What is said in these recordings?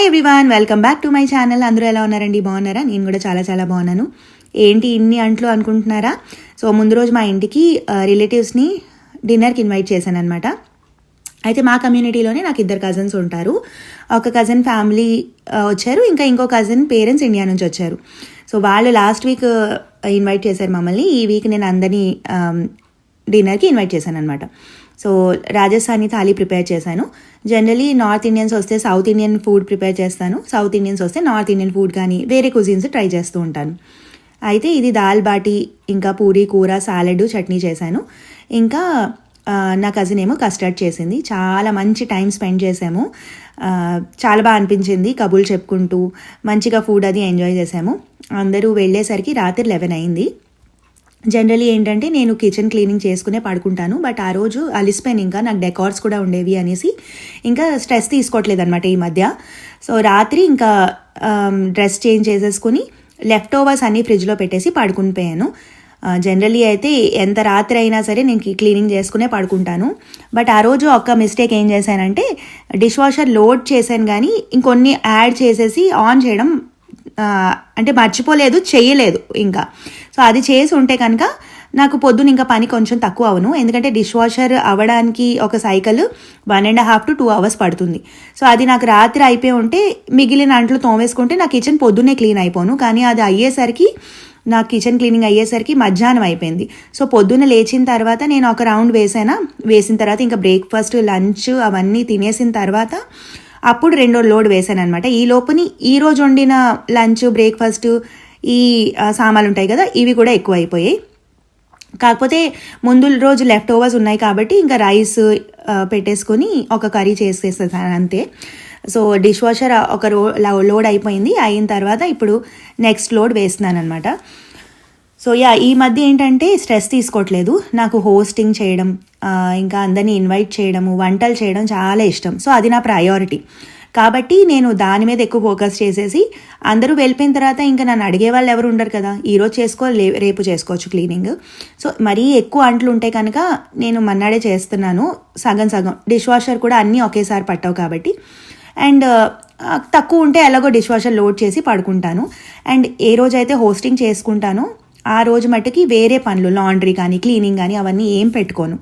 Hi everyone, welcome back to my channel. అందరూ ఎలా ఉన్నారండి? బాగున్నారా? నేను కూడా చాలా చాలా బాగున్నాను. ఏంటి ఇన్ని అంట్లు అనుకుంటున్నారా? సో ముందు రోజు మా ఇంటికి రిలేటివ్స్ని డిన్నర్కి ఇన్వైట్ చేశాను అనమాట. అయితే మా కమ్యూనిటీలోనే నాకు 2 కజిన్స్ ఉంటారు. ఒక కజిన్ ఫ్యామిలీ వచ్చారు, ఇంకా ఇంకో కజిన్ పేరెంట్స్ ఇండియా నుంచి వచ్చారు. సో వాళ్ళు లాస్ట్ వీక్ ఇన్వైట్ చేశారు మమ్మల్ని. ఈ వీక్ నేను అందరినీ డిన్నర్కి ఇన్వైట్ చేశాను అనమాట. సో రాజస్థానీ థాలీ ప్రిపేర్ చేశాను. జనరలీ నార్త్ ఇండియన్స్ వస్తే సౌత్ ఇండియన్ ఫుడ్ ప్రిపేర్ చేస్తాను, సౌత్ ఇండియన్స్ వస్తే నార్త్ ఇండియన్ ఫుడ్ కానీ వేరే కుజిన్స్ ట్రై చేస్తూ ఉంటాను. అయితే ఇది దాల్ బాటీ, ఇంకా పూరీ కూర, సాలెడ్, చట్నీ చేశాను. ఇంకా నా కజిన్ ఏమో కస్టర్డ్ చేసింది. చాలా మంచి టైం స్పెండ్ చేసాము. చాలా బాగా అనిపించింది. కబుర్లు చెప్పుకుంటూ మంచిగా ఫుడ్ అది ఎంజాయ్ చేసాము. అందరూ వెళ్ళేసరికి రాత్రి 11 అయింది. జనరలీ ఏంటంటే నేను కిచెన్ క్లీనింగ్ చేసుకునే పడుకుంటాను, బట్ ఆ రోజు అలిసిపోయాను. ఇంకా నాకు డెకార్స్ కూడా ఉండేవి అనేసి ఇంకా స్ట్రెస్ తీసుకోవట్లేదు అనమాట ఈ మధ్య. సో రాత్రి ఇంకా డ్రెస్ చేంజ్ చేసేసుకుని లెఫ్ట్ ఓవర్స్ అన్నీ ఫ్రిడ్జ్లో పెట్టేసి పడుకుని పోయాను. జనరలీ అయితే ఎంత రాత్రి అయినా సరే నేను క్లీనింగ్ చేసుకునే పడుకుంటాను. బట్ ఆ రోజు ఒక్క మిస్టేక్ ఏం చేశానంటే డిష్ వాషర్ లోడ్ చేశాను కానీ ఇంకొన్ని యాడ్ చేసేసి ఆన్ చేయడం అంటే మర్చిపోలేదు, చేయలేదు ఇంకా. సో అది చేసి ఉంటే కనుక నాకు పొద్దున ఇంకా పని కొంచెం తక్కువ అవును. ఎందుకంటే డిష్ వాషర్ అవ్వడానికి ఒక సైకిల్ 1.5 to 2 hours పడుతుంది. సో అది నాకు రాత్రి అయిపోయి ఉంటే మిగిలిన అంట్లు తోమేసుకుంటే నా కిచెన్ పొద్దున్నే క్లీన్ అయిపోను. కానీ అది అయ్యేసరికి నా కిచెన్ క్లీనింగ్ అయ్యేసరికి మధ్యాహ్నం అయిపోయింది. సో పొద్దున్న లేచిన తర్వాత నేను ఒక రౌండ్ వేసిన తర్వాత ఇంకా బ్రేక్ఫాస్ట్, లంచ్ అవన్నీ తినేసిన తర్వాత అప్పుడు 2వ లోడ్ వేసాను అనమాట. ఈ లోపుని ఈరోజు వండిన లంచ్, బ్రేక్ఫాస్ట్, ఈ సామాన్లు ఉంటాయి కదా, ఇవి కూడా ఎక్కువ అయిపోయాయి. కాకపోతే ముందు రోజు లెఫ్ట్ ఓవర్స్ ఉన్నాయి కాబట్టి ఇంకా రైస్ పెట్టేసుకొని ఒక కర్రీ చేసేసాను అంతే. సో డిష్ వాషర్ ఒక లోడ్ అయిపోయింది. అయిన తర్వాత ఇప్పుడు నెక్స్ట్ లోడ్ వేస్తున్నాను అనమాట. సో ఈ మధ్య ఏంటంటే స్ట్రెస్ తీసుకోవట్లేదు. నాకు హోస్టింగ్ చేయడం, ఇంకా అందరినీ ఇన్వైట్ చేయడము, వంటలు చేయడం చాలా ఇష్టం. సో అది నా ప్రయారిటీ కాబట్టి నేను దాని మీద ఎక్కువ ఫోకస్ చేసేసి అందరూ వెళ్ళిపోయిన తర్వాత ఇంకా నన్ను అడిగే వాళ్ళు ఎవరు ఉండరు కదా, ఈరోజు రేపు చేసుకోవచ్చు క్లీనింగ్. సో మరీ ఎక్కువ అంట్లు ఉంటే కనుక నేను మన్నాడే చేస్తున్నాను, సగం సగం. డిష్ వాషర్ కూడా అన్నీ ఒకేసారి పట్టవు కాబట్టి. అండ్ తక్కువ ఉంటే ఎలాగో డిష్ వాషర్ లోడ్ చేసి పడుకుంటాను. అండ్ ఏ రోజైతే హోస్టింగ్ చేసుకుంటానో ఆ రోజు మట్టుకి వేరే పనులు, లాండ్రీ కానీ క్లీనింగ్ కానీ అవన్నీ ఏం పెట్టుకోను.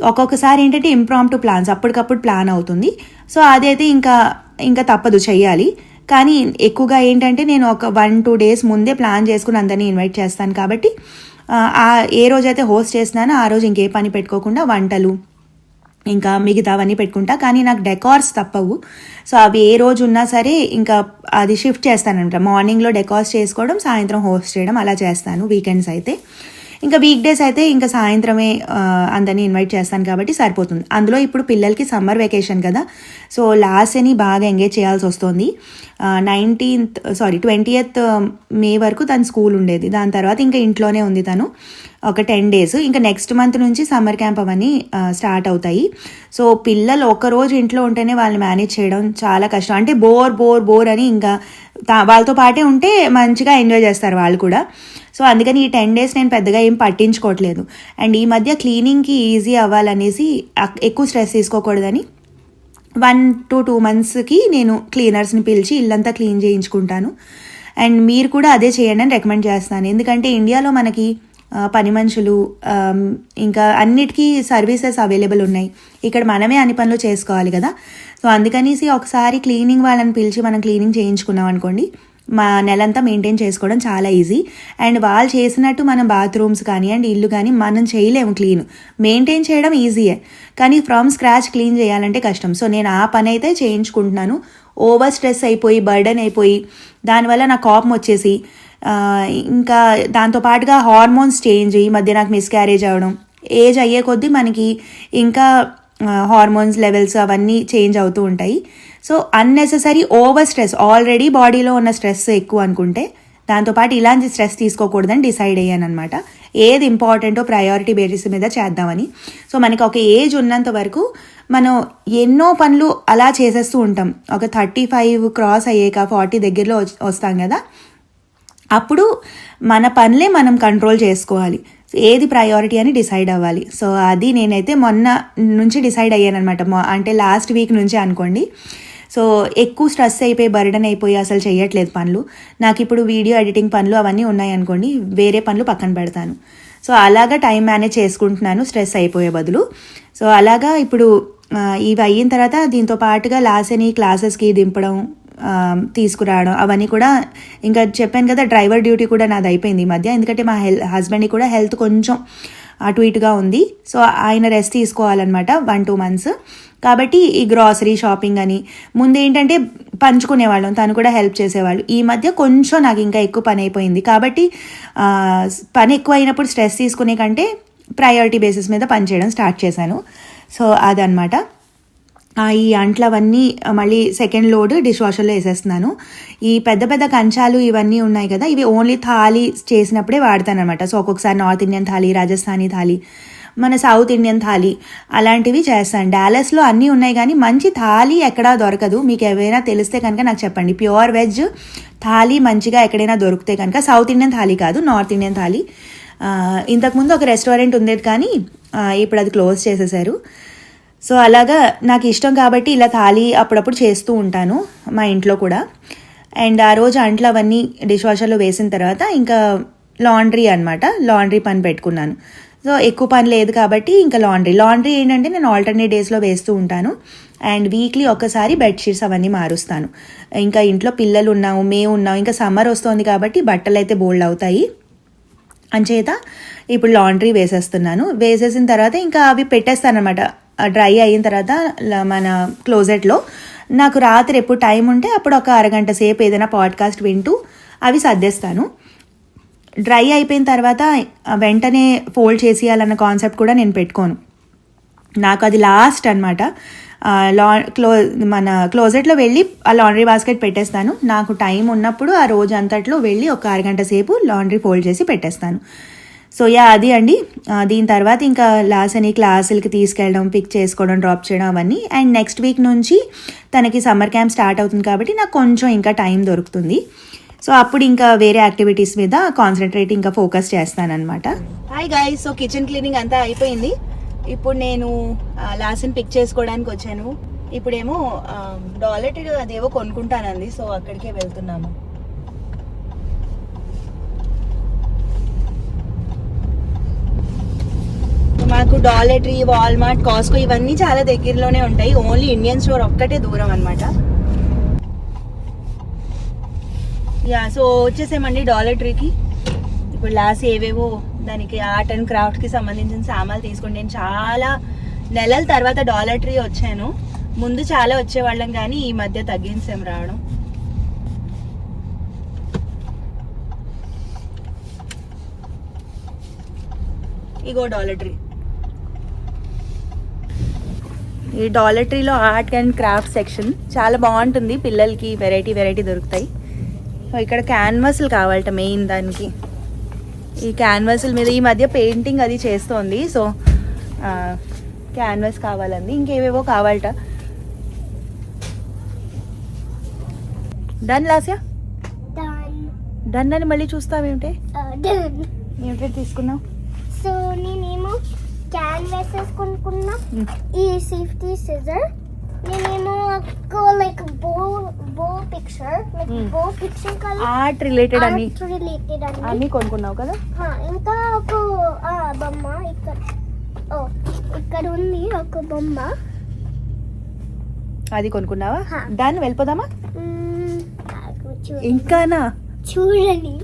ఒక్కొక్కసారి ఏంటంటే ఇంప్రాంప్టు ప్లాన్స్, అప్పటికప్పుడు ప్లాన్ అవుతుంది. సో అదైతే ఇంకా తప్పదు, చెయ్యాలి. కానీ ఎక్కువగా ఏంటంటే నేను ఒక 1-2 days ముందే ప్లాన్ చేసుకుని అందరినీ ఇన్వైట్ చేస్తాను కాబట్టి ఏ రోజైతే హోస్ట్ చేస్తున్నానో ఆ రోజు ఇంకే పని పెట్టుకోకుండా వంటలు ఇంకా మిగతావన్నీ పెట్టుకుంటా. కానీ నాకు డెకార్స్ తప్పవు. సో అవి ఏ రోజు ఉన్నా సరే ఇంకా అది షిఫ్ట్ చేస్తానంట. మార్నింగ్లో డెకార్స్ చేసుకోవడం, సాయంత్రం హోస్ట్ చేయడం అలా చేస్తాను వీకెండ్స్ అయితే. ఇంకా వీక్ డేస్ అయితే ఇంకా సాయంత్రమే అందరినీ ఇన్వైట్ చేస్తాను కాబట్టి సరిపోతుంది. అందులో ఇప్పుడు పిల్లలకి సమ్మర్ వెకేషన్ కదా, సో లాస్ట్ని బాగా ఎంగేజ్ చేయాల్సి వస్తుంది. 20th మే వరకు తను స్కూల్ ఉండేది. దాని తర్వాత ఇంకా ఇంట్లోనే ఉంది తను ఒక 10 days. ఇంకా నెక్స్ట్ మంత్ నుంచి సమ్మర్ క్యాంప్ అవన్నీ స్టార్ట్ అవుతాయి. సో పిల్లలు ఒకరోజు ఇంట్లో ఉంటేనే వాళ్ళని మేనేజ్ చేయడం చాలా కష్టం. అంటే బోర్ అని ఇంకా వాళ్ళతో పాటే ఉంటే మంచిగా ఎంజాయ్ చేస్తారు వాళ్ళు కూడా. సో అందుకని ఈ 10 days నేను పెద్దగా ఏం పట్టించుకోవట్లేదు. అండ్ ఈ మధ్య క్లీనింగ్కి ఈజీ అవ్వాలనేసి ఎక్కువ స్ట్రెస్ తీసుకోకూడదని 1 to 2 monthsకి నేను క్లీనర్స్ని పిలిచి ఇల్లంతా క్లీన్ చేయించుకుంటాను. అండ్ మీరు కూడా అదే చేయండి అని రికమెండ్ చేస్తాను. ఎందుకంటే ఇండియాలో మనకి పని మనుషులు ఇంకా అన్నిటికీ సర్వీసెస్ అవైలబుల్ ఉన్నాయి. ఇక్కడ మనమే అన్ని పనులు చేసుకోవాలి కదా. సో అందుకనేసి ఒకసారి క్లీనింగ్ వాళ్ళని పిలిచి మనం క్లీనింగ్ చేయించుకున్నాం అనుకోండి, మా నెలంతా మెయింటైన్ చేసుకోవడం చాలా ఈజీ. అండ్ వాళ్ళు చేసినట్టు మనం బాత్రూమ్స్ కానీ అండ్ ఇల్లు కానీ మనం చేయలేము. మెయింటైన్ చేయడం ఈజీయే, కానీ ఫ్రమ్ స్క్రాచ్ క్లీన్ చేయాలంటే కష్టం. సో నేను ఆ పని అయితే చేయించుకుంటున్నాను. ఓవర్ స్ట్రెస్ అయిపోయి, బర్డెన్ అయిపోయి, దానివల్ల నాకు కోపం వచ్చేసి ఇంకా దాంతోపాటుగా హార్మోన్స్ చేంజ్, ఈ మధ్య నాకు మిస్క్యారేజ్ అవ్వడం, ఏజ్ అయ్యే కొద్దీ మనకి ఇంకా హార్మోన్స్ లెవెల్స్ అవన్నీ చేంజ్ అవుతూ ఉంటాయి. So unnecessary over stress, already బాడీలో ఉన్న స్ట్రెస్ ఎక్కువ అనుకుంటే దాంతోపాటు ఇలాంటి స్ట్రెస్ తీసుకోకూడదని డిసైడ్ అయ్యాను అనమాట. ఏది ఇంపార్టెంటో ప్రయారిటీ బేసిస్ మీద చేద్దామని. సో మనకి ఒక ఏజ్ ఉన్నంత వరకు మనం ఎన్నో పనులు అలా చేసేస్తూ ఉంటాం. ఒక 35 క్రాస్ అయ్యాక 40 దగ్గరలో వస్తాం కదా, అప్పుడు మన పనులే మనం కంట్రోల్ చేసుకోవాలి. ఏది ప్రయారిటీ అని డిసైడ్ అవ్వాలి. సో అది నేనైతే మొన్న నుంచి డిసైడ్ అయ్యాను అనమాట. అంటే లాస్ట్ వీక్ నుంచి అనుకోండి. సో ఎక్కువ స్ట్రెస్ అయిపోయి బర్డెన్ అయిపోయి అసలు చేయట్లేదు పనులు. నాకు ఇప్పుడు వీడియో ఎడిటింగ్ పనులు అవన్నీ ఉన్నాయనుకోండి, వేరే పనులు పక్కన పెడతాను. సో అలాగా టైం మేనేజ్ చేసుకుంటున్నాను స్ట్రెస్ అయిపోయే బదులు. సో అలాగా ఇప్పుడు ఇవి అయిన తర్వాత దీంతో పాటుగా లాస్యని క్లాసెస్కి దింపడం, తీసుకురావడం అవన్నీ కూడా, ఇంకా చెప్పాను కదా డ్రైవర్ డ్యూటీ కూడా నాది అయిపోయింది ఈ మధ్య. ఎందుకంటే మా హస్బెండ్కి కూడా హెల్త్ కొంచెం అటు ఇటుగా ఉంది. సో ఆయన రెస్ట్ తీసుకోవాలన్నమాట 1-2 months. కాబట్టి ఈ గ్రాసరీ షాపింగ్ అని ముందు ఏంటంటే పంచుకునేవాళ్ళం, తను కూడా హెల్ప్ చేసేవాళ్ళు. ఈ మధ్య కొంచెం నాకు ఇంకా ఎక్కువ పని అయిపోయింది. కాబట్టి పని ఎక్కువ అయినప్పుడు స్ట్రెస్ తీసుకునే కంటే ప్రయారిటీ బేసిస్ మీద పని చేయడం స్టార్ట్ చేశాను. సో అదనమాట. ఈ అంట్లవన్నీ మళ్ళీ సెకండ్ లోడ్ డిష్ వాషర్లో వేసేస్తున్నాను. ఈ పెద్ద పెద్ద కంచాలు ఇవన్నీ ఉన్నాయి కదా, ఇవి ఓన్లీ థాలీ చేసినప్పుడే వాడతాను అనమాట. సో ఒక్కొక్కసారి నార్త్ ఇండియన్ థాలీ, రాజస్థానీ థాలీ, మన సౌత్ ఇండియన్ థాలీ అలాంటివి చేస్తాను. డాలస్లో అన్నీ ఉన్నాయి కానీ మంచి థాలీ ఎక్కడా దొరకదు. మీకు ఏవైనా తెలిస్తే కనుక నాకు చెప్పండి. ప్యూర్ వెజ్ థాలీ మంచిగా ఎక్కడైనా దొరికితే కనుక, సౌత్ ఇండియన్ థాలీ కాదు, నార్త్ ఇండియన్ థాలీ. ఇంతకుముందు ఒక రెస్టారెంట్ ఉండేది కానీ ఇప్పుడు అది క్లోజ్ చేసేసారు. సో అలాగా నాకు ఇష్టం కాబట్టి ఇలా థాలీ అప్పుడప్పుడు చేస్తూ ఉంటాను మా ఇంట్లో కూడా. అండ్ ఆ రోజు అంట్లు అవన్నీ డిష్ వాషర్లో వేసిన తర్వాత ఇంకా లాండ్రీ అనమాట, లాండ్రీ పని పెట్టుకున్నాను. సో ఎక్కువ పని లేదు కాబట్టి ఇంకా లాండ్రీ ఏంటంటే నేను ఆల్టర్నేట్ డేస్లో వేస్తూ ఉంటాను. అండ్ వీక్లీ ఒక్కసారి బెడ్షీట్స్ అవన్నీ మారుస్తాను. ఇంకా ఇంట్లో పిల్లలు ఉన్నాము, మేము ఉన్నాము, ఇంకా సమ్మర్ వస్తుంది కాబట్టి బట్టలు అయితే బోల్డ్ అవుతాయి. అంచేత ఇప్పుడు లాండ్రీ వేసేస్తున్నాను. వేసేసిన తర్వాత ఇంకా అవి పెట్టేస్తాను అనమాట. డ్రై అయిన తర్వాత మన క్లోజెట్లో నాకు రాత్రి ఎప్పుడు టైం ఉంటే అప్పుడు ఒక అరగంట సేపు ఏదైనా పాడ్కాస్ట్ వింటూ అవి సర్దేస్తాను. డ్రై అయిపోయిన తర్వాత వెంటనే ఫోల్డ్ చేసేయాలన్న కాన్సెప్ట్ కూడా నేను పెట్టుకోను. నాకు అది లాస్ట్ అనమాట. మన క్లోజెట్లో వెళ్ళి ఆ లాండ్రీ బాస్కెట్ పెట్టేస్తాను. నాకు టైం ఉన్నప్పుడు ఆ రోజు అంతట్లో వెళ్ళి ఒక అరగంట సేపు లాండ్రీ ఫోల్డ్ చేసి పెట్టేస్తాను. సో అది అండి. దీని తర్వాత ఇంకా లాస్యని క్లాసులకి తీసుకెళ్ళడం, పిక్ చేసుకోవడం, డ్రాప్ చేయడం అవన్నీ. అండ్ నెక్స్ట్ వీక్ నుంచి తనకి సమ్మర్ క్యాంప్ స్టార్ట్ అవుతుంది కాబట్టి నాకు కొంచెం ఇంకా టైం దొరుకుతుంది. సో అప్పుడు ఇంకా వేరే యాక్టివిటీస్ మీద కాన్సన్ట్రేట్ ఇంకా ఫోకస్ చేస్తానన్నమాట. Hi guys, so kitchen cleaning అంతా అయిపోయింది. ఇప్పుడు నేను లాస్యని పిక్ చేసుకోవడానికి వచ్చాను. ఇప్పుడేమో డాలెట్ అదేవో కొనుక్కుంటానంది, సో అక్కడికే వెళ్తున్నాము. మాకు డాలెటరీ, వాల్మార్ట్, కాస్కో ఇవన్నీ చాలా దగ్గరలోనే ఉంటాయి. ఓన్లీ ఇండియన్ స్టోర్ ఒక్కటే దూరం అనమాట. సో వచ్చేసామండి డాలెటరీకి. ఇప్పుడు లాస్ట్ ఏవేవో దానికి ఆర్ట్ అండ్ క్రాఫ్ట్కి సంబంధించిన సామాన్లు తీసుకుంటే, నేను చాలా నెలల తర్వాత డాలెటరీ వచ్చాను. ముందు చాలా వచ్చేవాళ్ళం కానీ ఈ మధ్య తగ్గించాం రావడం. ఇగో డాలెటరీ. ఈ డాలెటరీలో ఆర్ట్ అండ్ క్రాఫ్ట్ సెక్షన్ చాలా బాగుంటుంది. పిల్లలకి వెరైటీ దొరుకుతాయి. సో ఇక్కడ క్యాన్వాస్లు కావాలట మెయిన్ దానికి. ఈ క్యాన్వాస్ల మీద ఈ మధ్య పెయింటింగ్ అది చేస్తోంది. సో క్యాన్వాస్ కావాలండి, ఇంకేవేవో కావాలట. డన్ లాస్యా, డన్ అని మళ్ళీ చూస్తావేమిటే? ఏమిటో తీసుకున్నావు? సో నేనేమో క్యాన్వాసెస్ కొనుక్కున్నా, ఈ సేఫ్టీ సిజర్, నేనేమో లైక్ బో పిక్చర్, లైక్ బో పిక్చర్ కలర్ ఆర్ట్ రిలేటెడ్ అన్ని కొనుక్కున్నావు కదా. ఇంకా ఒక బొమ్మ ఇక్కడ ఉంది, ఒక బొమ్మ అది కొనుక్కున్నావా? దాన్ని వెళ్ళిపోదామా? ఇంకానా చూడండి.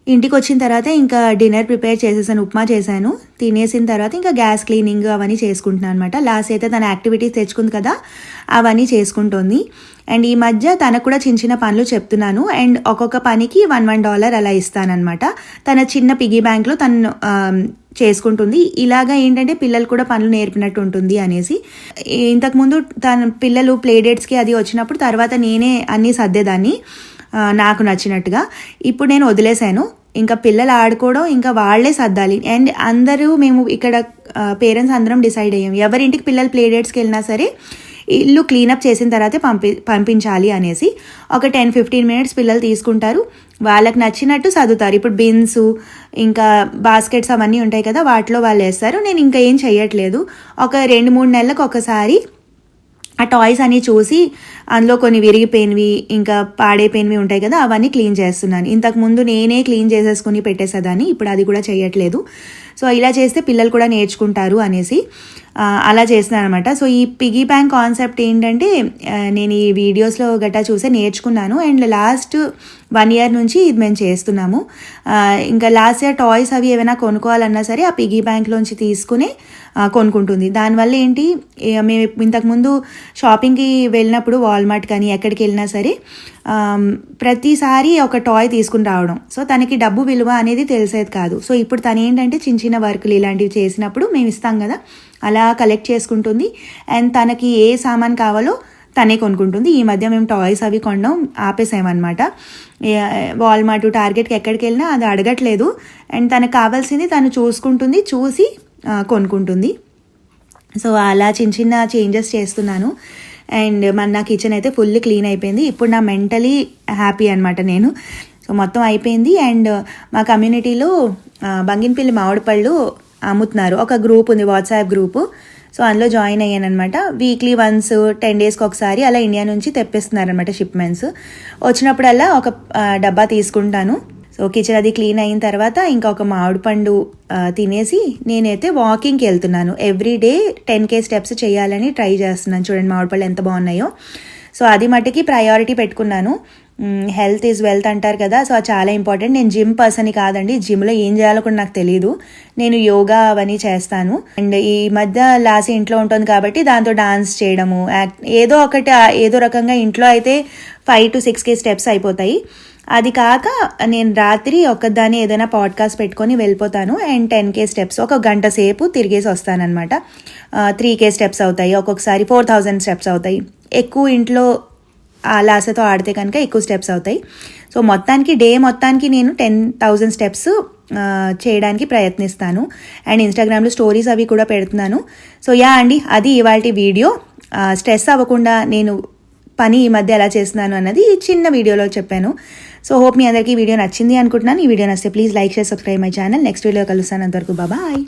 ఇంటికి వచ్చిన తర్వాత ఇంకా డిన్నర్ ప్రిపేర్ చేసేసాను, ఉప్మా చేశాను. తినేసిన తర్వాత ఇంకా గ్యాస్ క్లీనింగ్ అవన్నీ చేసుకుంటున్నాను అనమాట. లాస్ట్ అయితే తన యాక్టివిటీస్ తెచ్చుకుంది కదా, అవన్నీ చేసుకుంటుంది. అండ్ ఈ మధ్య తనకు కూడా చిన్న చిన్న పనులు చెప్తున్నాను. అండ్ ఒక్కొక్క పనికి $1 అలా ఇస్తానమాట. తన చిన్న పిగ్గీ బ్యాంక్లో తను చేసుకుంటుంది. ఇలాగా ఏంటంటే పిల్లలు కూడా పనులు నేర్పినట్టు ఉంటుంది అనేసి. ఇంతకుముందు తన పిల్లలు ప్లే డేట్స్కి అది వచ్చినప్పుడు తర్వాత నేనే అన్నీ సర్దేదాన్ని నాకు నచ్చినట్టుగా. ఇప్పుడు నేను వదిలేశాను. ఇంకా పిల్లలు ఆడుకోవడం, ఇంకా వాళ్లే సర్దాలి. అండ్ అందరూ మేము ఇక్కడ పేరెంట్స్ అందరం డిసైడ్ అయ్యాం, ఎవరింటికి పిల్లలు ప్లే డేట్స్కి వెళ్ళినా సరే ఇల్లు క్లీనప్ చేసిన తర్వాతే పంపించాలి అనేసి. ఒక 10-15 minutes పిల్లలు తీసుకుంటారు, వాళ్ళకి నచ్చినట్టు సర్దుతారు. ఇప్పుడు బిన్స్ ఇంకా బాస్కెట్స్ అవన్నీ ఉంటాయి కదా, వాటిలో వాళ్ళు వేస్తారు. నేను ఇంకా ఏం చెయ్యట్లేదు. ఒక 2-3 నెలలకు ఒకసారి ఆ టాయ్స్ అన్నీ చూసి అందులో కొన్ని విరిగిపోయినవి ఇంకా పాడైపోయినవి ఉంటాయి కదా, అవన్నీ క్లీన్ చేస్తున్నాను. ఇంతకుముందు నేనే క్లీన్ చేసేసుకుని పెట్టేసేదాన్ని, ఇప్పుడు అది కూడా చేయట్లేదు. సో ఇలా చేస్తే పిల్లలు కూడా నేర్చుకుంటారు అనేసి అలా చేస్తున్నాను అనమాట. సో ఈ పిగీ బ్యాంక్ కాన్సెప్ట్ ఏంటంటే నేను ఈ వీడియోస్లో గట్టా చూసే నేర్చుకున్నాను. అండ్ లాస్ట్ 1 year నుంచి ఇది మేము చేస్తున్నాము. ఇంకా లాస్ట్ ఇయర్ టాయ్స్ అవి ఏమైనా కొనుక్కోవాలన్నా సరే ఆ పిగీ బ్యాంక్లోంచి తీసుకుని కొనుక్కుంటుంది. దానివల్ల ఏంటి, మేము ఇంతకుముందు షాపింగ్కి వెళ్ళినప్పుడు వాల్మార్ట్ కానీ ఎక్కడికి వెళ్ళినా సరే ప్రతిసారి ఒక టాయ్ తీసుకుని రావడం. సో తనకి డబ్బు విలువ అనేది తెలిసేది కాదు. సో ఇప్పుడు తను ఏంటంటే చిన్న చిన్న వర్కులు ఇలాంటివి చేసినప్పుడు మేము ఇస్తాం కదా, అలా కలెక్ట్ చేసుకుంటుంది. అండ్ తనకి ఏ సామాన్ కావాలో తనే కొనుక్కుంటుంది. ఈ మధ్య మేము టాయ్స్ అవి కొనడం ఆపేసామన్నమాట. వాల్మార్ట్, టార్గెట్కి ఎక్కడికి వెళ్ళినా అది అడగట్లేదు. అండ్ తనకు కావాల్సింది తను చూసుకుంటుంది, చూసి కొనుక్కుంటుంది. సో అలా చిన్న చిన్న చేంజెస్ చేస్తున్నాను. అండ్ నా కిచెన్ అయితే ఫుల్ క్లీన్ అయిపోయింది. ఇప్పుడు నా మెంటలీ హ్యాపీ అనమాట నేను. సో మొత్తం అయిపోయింది. అండ్ మా కమ్యూనిటీలో బంగినపల్లి మామిడి పళ్ళు అమ్ముతున్నారు. ఒక గ్రూప్ ఉంది, వాట్సాప్ గ్రూపు. సో అందులో జాయిన్ అయ్యాను అనమాట. వీక్లీ వన్స్ 10 daysకి ఒకసారి అలా ఇండియా నుంచి తెప్పిస్తున్నారు అనమాట షిప్మెంట్స్. వచ్చినప్పుడల్లా ఒక డబ్బా తీసుకుంటాను. సో కిచెన్ అది క్లీన్ అయిన తర్వాత ఇంకా ఒక మామిడి పండు తినేసి నేనైతే వాకింగ్కి వెళ్తున్నాను. ఎవ్రీడే 10K steps చేయాలని ట్రై చేస్తున్నాను. చూడండి మామిడి పళ్ళు ఎంత బాగున్నాయో. సో అది మట్టుకి ప్రయారిటీ పెట్టుకున్నాను. హెల్త్ ఈజ్ వెల్త్ అంటారు కదా, సో అది చాలా ఇంపార్టెంట్. నేను జిమ్ పర్సన్ కాదండి, జిమ్లో ఏం చేయాలో కూడా నాకు తెలియదు. నేను యోగా అవన్నీ చేస్తాను. అండ్ ఈ మధ్య లాసి ఇంట్లో ఉంటుంది కాబట్టి దాంతో డాన్స్ చేయడము, ఏదో ఒకటి ఏదో రకంగా ఇంట్లో అయితే 5 to 6K steps అయిపోతాయి. అది కాక నేను రాత్రి ఒక్కదాన్ని ఏదైనా పాడ్కాస్ట్ పెట్టుకొని వెళ్ళిపోతాను. అండ్ 10K steps ఒక గంట సేపు తిరిగేసి వస్తానమాట. 3K steps అవుతాయి, ఒక్కొక్కసారి 4000 steps అవుతాయి. ఎక్కువ ఇంట్లో లాసతో ఆడితే కనుక ఎక్కువ స్టెప్స్ అవుతాయి. సో మొత్తానికి డే మొత్తానికి నేను 10,000 steps చేయడానికి ప్రయత్నిస్తాను. అండ్ ఇన్స్టాగ్రామ్లో స్టోరీస్ అవి కూడా పెడుతున్నాను. సో యా అండి, అది ఇవాల్టి వీడియో. స్ట్రెస్ అవ్వకుండా నేను పని ఈ మధ్య ఎలా చేస్తున్నాను అన్నది చిన్న వీడియోలో చెప్పాను. సో హోప్ మీ అందరికీ ఈ వీడియో నచ్చింది అనుకుంటున్నాను. ఈ వీడియో నచ్చితే please like, share, subscribe my channel. Next video కలుస్తాను. అంతవరకు బాయ్.